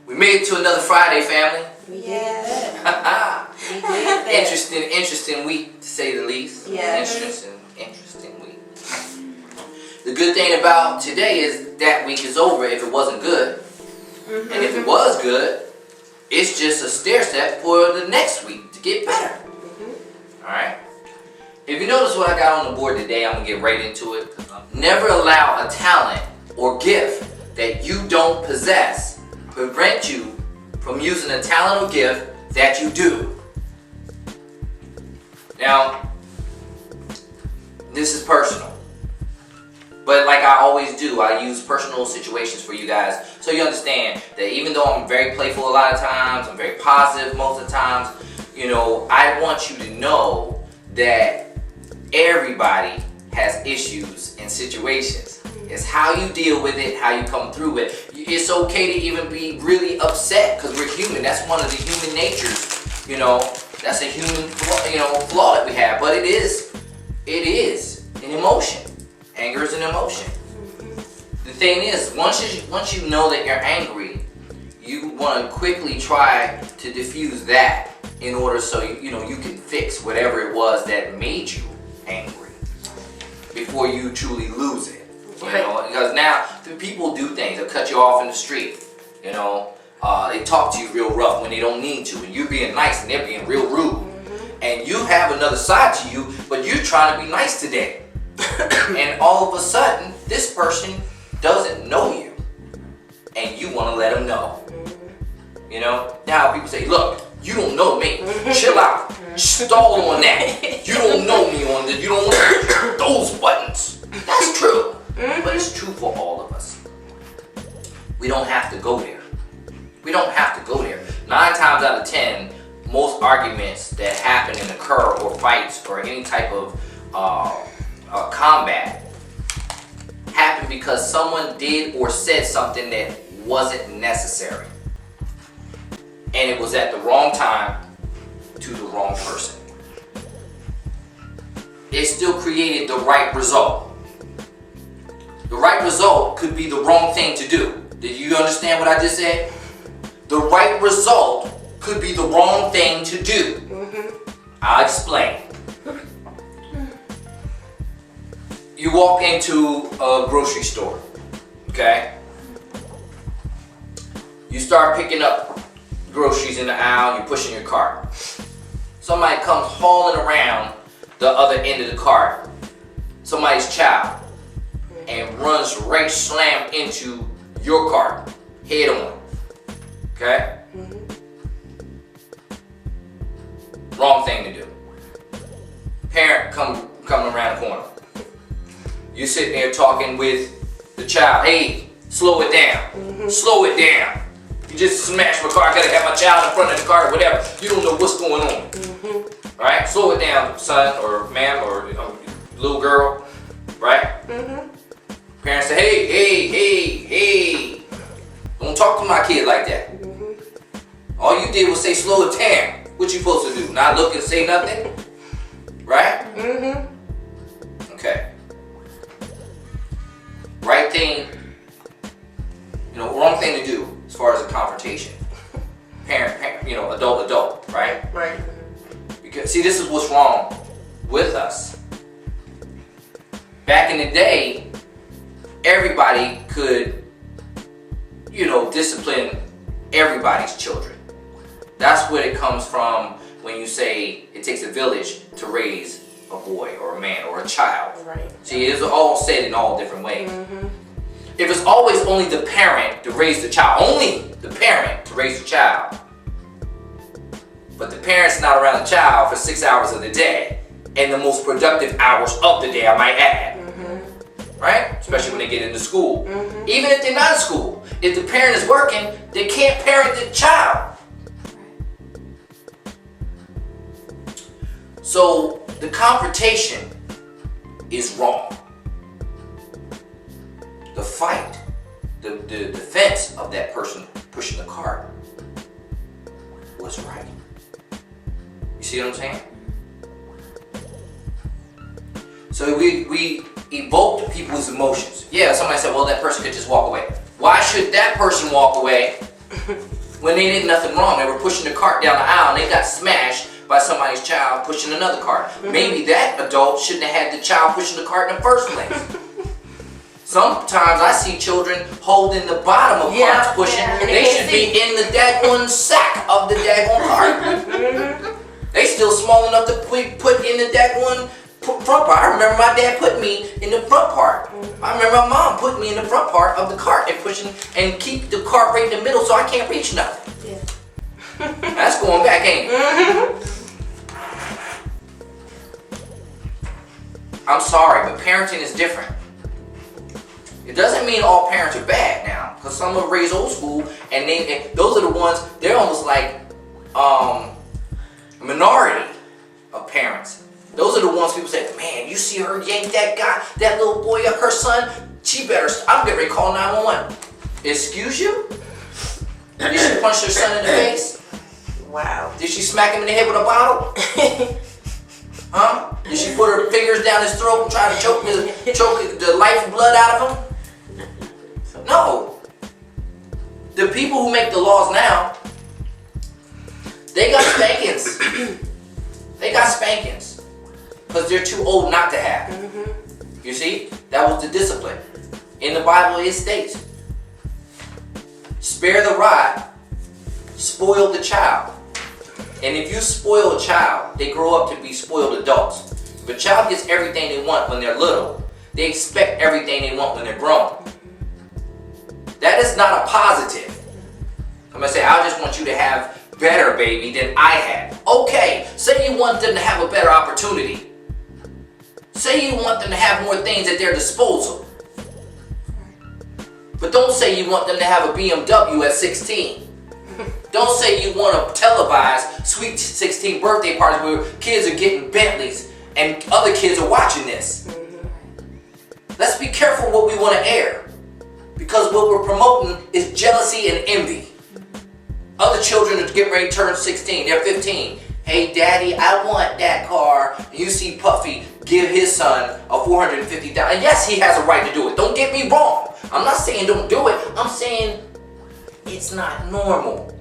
We made it to another Friday, family. We did that. We did that. Interesting week, to say the least. Yes. Interesting week. The good thing about today is that week is over if it wasn't good. Mm-hmm. And if it was good, it's just a stair step for the next week to get better. Mm-hmm. Alright? If you notice what I got on the board today, I'm going to get right into it. Never allow a talent or gift that you don't possess prevent you from using a talent or gift that you do. Now, this is personal. But like I always do, I use personal situations for you guys so you understand that even though I'm very playful a lot of times, I'm very positive most of the times, I want you to know that everybody has issues and situations. It's how you deal with it, how you come through it. It's okay to even be really upset because we're human. That's one of the human natures, That's a human flaw that we have. But it is an emotion. Anger is an emotion. The thing is, once you know that you're angry, you want to quickly try to diffuse that in order so you can fix whatever it was that made you angry before you truly lose it. Because now people do things. They'll cut you off in the street. They talk to you real rough when they don't need to, and you're being nice and they're being real rude. And you have another side to you, but you're trying to be nice today. And all of a sudden, this person doesn't know you, and you want to let them know. Now people say, "Look, you don't know me. Chill out. Stall on that. You don't know me on this. You don't know those buttons." That's true, but it's true for all of us. We don't have to go there. 9 times out of 10, most arguments that happen and occur, or fights, or any type of combat, happen because someone did or said something that wasn't necessary. And it was at the wrong time to the wrong person. It still created the right result. The right result could be the wrong thing to do. Did you understand what I just said? The right result could be the wrong thing to do. I'll explain. You walk into a grocery store, okay? You start picking up groceries in the aisle, you're pushing your cart. Somebody comes hauling around the other end of the cart, somebody's child, and runs right slam into your cart, head on, okay? Wrong thing to do. Parent coming around the corner. You sitting there talking with the child. Hey, slow it down. Slow it down. You just smashed my car. I gotta have my child in front of the car or whatever. You don't know what's going on. Right? Slow it down, son or ma'am or little girl. Right? Parents say, hey. Don't talk to my kid like that. All you did was say slow it down. What you supposed to do? Not look and say nothing? Right? Okay. Right thing, wrong thing to do as far as a confrontation. Parent, adult, right? Right. Because see, this is what's wrong with us. Back in the day, everybody could, discipline everybody's children. That's what it comes from when you say it takes a village to raise a boy or a man or a child. Right. See, it's all said in all different ways. If it's always only the parent to raise the child, only the parent to raise the child, but the parent's not around the child for 6 hours of the day, and the most productive hours of the day, I might add. Right? Especially when they get into school. Even if they're not in school, if the parent is working, they can't parent the child. So the confrontation is wrong. The fight, the defense of that person pushing the cart was right. You see what I'm saying? So we evoked people's emotions. Yeah, somebody said, well, that person could just walk away. Why should that person walk away when they did nothing wrong. They were pushing the cart down the aisle and they got smashed by somebody's child pushing another cart. Maybe that adult shouldn't have had the child pushing the cart in the first place. Sometimes I see children holding the bottom of carts pushing. They should be in the daggone sack of the daggone cart. They still small enough to put in the daggone front part. I remember my dad putting me in the front part. I remember my mom putting me in the front part of the cart and pushing and keep the cart right in the middle so I can't reach nothing. Yeah. That's going back, ain't it? I'm sorry, but parenting is different. It doesn't mean all parents are bad now, because some are raised old school, and those are the ones, they're almost like a minority of parents. Those are the ones people say, man, you see her yank that guy, that little boy up, her son, she better, I'm getting ready to call 911. Excuse you? Did she punch her son in the face? Wow. Did she smack him in the head with a bottle? Huh? Did she put her fingers down his throat and try to choke the life blood out of him? No. The people who make the laws now, they got spankings. They got spankings. Because they're too old not to have. You see? That was the discipline. In the Bible it states, spare the rod, spoil the child. And if you spoil a child, they grow up to be spoiled adults. If a child gets everything they want when they're little, they expect everything they want when they're grown. That is not a positive. I'm going to say, I just want you to have better, baby, than I had. Okay, say you want them to have a better opportunity. Say you want them to have more things at their disposal. But don't say you want them to have a BMW at 16. Don't say you want to televise sweet 16 birthday parties where kids are getting Bentleys and other kids are watching this. Let's be careful what we want to air. Because what we're promoting is jealousy and envy. Other children are getting ready to turn 16, they're 15. Hey daddy, I want that car. You see Puffy give his son a $450. And yes, he has a right to do it. Don't get me wrong. I'm not saying don't do it. I'm saying it's not normal.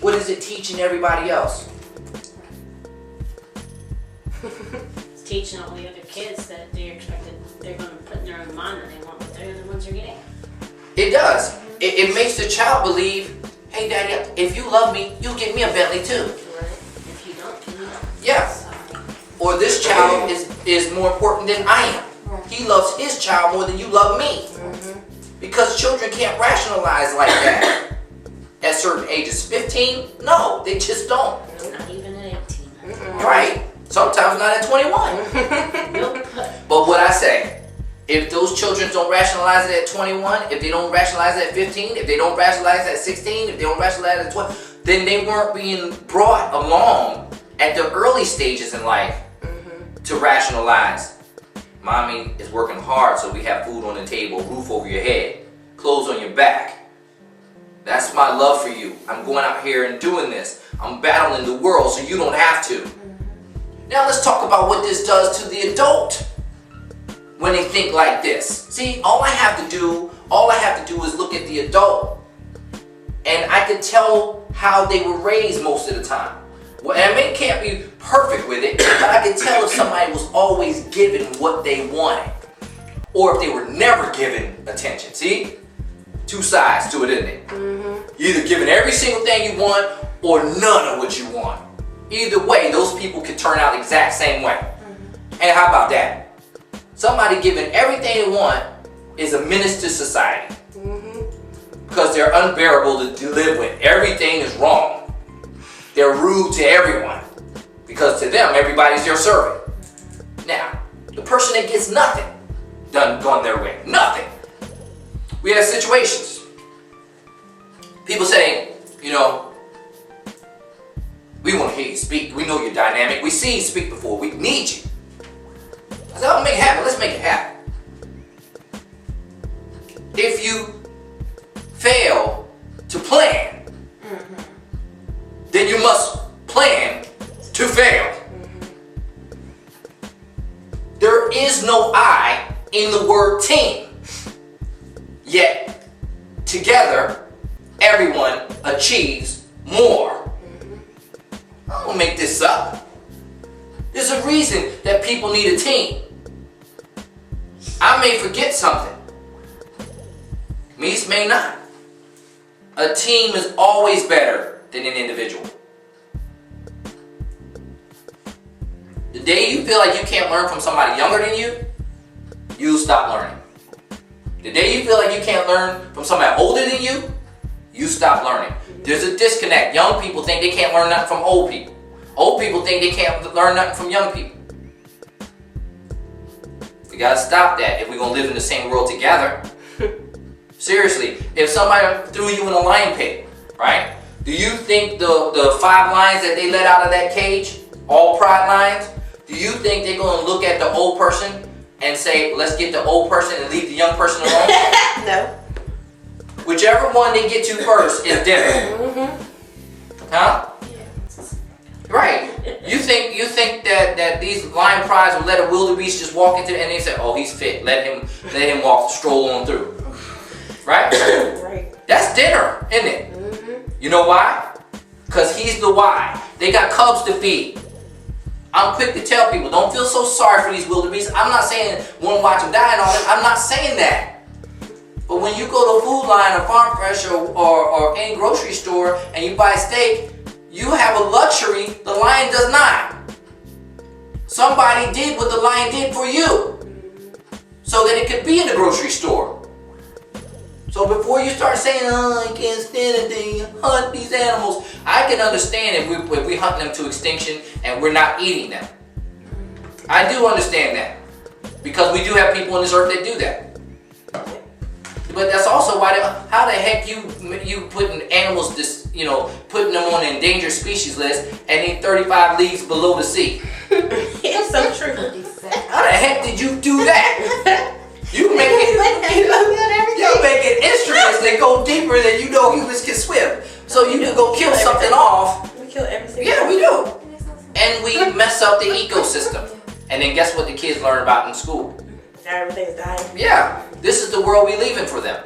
What is it teaching everybody else? It's teaching all the other kids that they're expected, they're going to put in their own mind that they want what they're the ones they're getting. It does. It makes the child believe, hey daddy, if you love me, you'll get me a Bentley too. Right? If you don't, you don't. Yeah. Or this child is more important than I am. He loves his child more than you love me. Because children can't rationalize like that at certain ages. 15? No, they just don't. Not even at 18. Right. Sometimes not at 21. Nope. But what I say, if those children don't rationalize it at 21, if they don't rationalize it at 15, if they don't rationalize it at 16, if they don't rationalize it at 20, then they weren't being brought along at the early stages in life to rationalize. Mommy is working hard so we have food on the table, roof over your head, clothes on your back. That's my love for you. I'm going out here and doing this. I'm battling the world so you don't have to. Now let's talk about what this does to the adult when they think like this. See, all I have to do is look at the adult, and I can tell how they were raised most of the time. Well, and I can't be perfect with it, but I can tell if somebody was always given what they wanted, or if they were never given attention. See? Two sides to it, isn't it? You're either giving every single thing you want, or none of what you want. Either way, those people can turn out the exact same way. And how about that? Somebody giving everything they want is a menace to society. Because they're unbearable to live with. Everything is wrong. They're rude to everyone. Because to them, everybody's their servant. Now, the person that gets nothing gone their way. Nothing. We have situations. People saying, you know, we want to hear you speak. We know you're dynamic. We see you speak before. We need you. I said, oh, make it happen. Let's make it happen. If you fail to plan, then you must plan to fail. There is no I in the word team. Yet, together, everyone achieves more. I don't make this up. There's a reason that people need a team. I may forget something. Mies may not. A team is always better than an individual. The day you feel like you can't learn from somebody younger than you, you stop learning. The day you feel like you can't learn from somebody older than you, you stop learning. There's a disconnect. Young people think they can't learn nothing from old people. Old people think they can't learn nothing from young people. We gotta stop that if we're gonna live in the same world together. Seriously, if somebody threw you in a lion pit, right? Do you think the 5 lions that they let out of that cage, all pride lions, do you think they're gonna look at the old person and say, let's get the old person and leave the young person alone? No. Whichever one they get to first is dinner. Huh? Right. You think that these lion prides will let a wildebeest just walk into and they say, oh, he's fit. Let him walk, stroll on through. Right? Right. That's dinner, isn't it? You know why? Because he's the why. They got cubs to feed. I'm quick to tell people, don't feel so sorry for these wildebeest. I'm not saying won't watch them die and all that. I'm not saying that. But when you go to Food Lion or Farm Fresh or any grocery store and you buy steak, you have a luxury the lion does not. Somebody did what the lion did for you so that it could be in the grocery store. So before you start saying, oh, I can't stand it, they hunt these animals, I can understand if we hunt them to extinction and we're not eating them. I do understand that. Because we do have people on this earth that do that. But that's also why, how the heck you putting animals, putting them on an endangered species list and they 35 leagues below the sea? It's so true. How the heck did you do that? You make instruments that go deeper than humans can swim. So you can go kill something off. We kill everything. Yeah, we do. And we mess up the ecosystem. And then guess what the kids learn about in school? Everything's dying. Yeah, this is the world we leaving for them.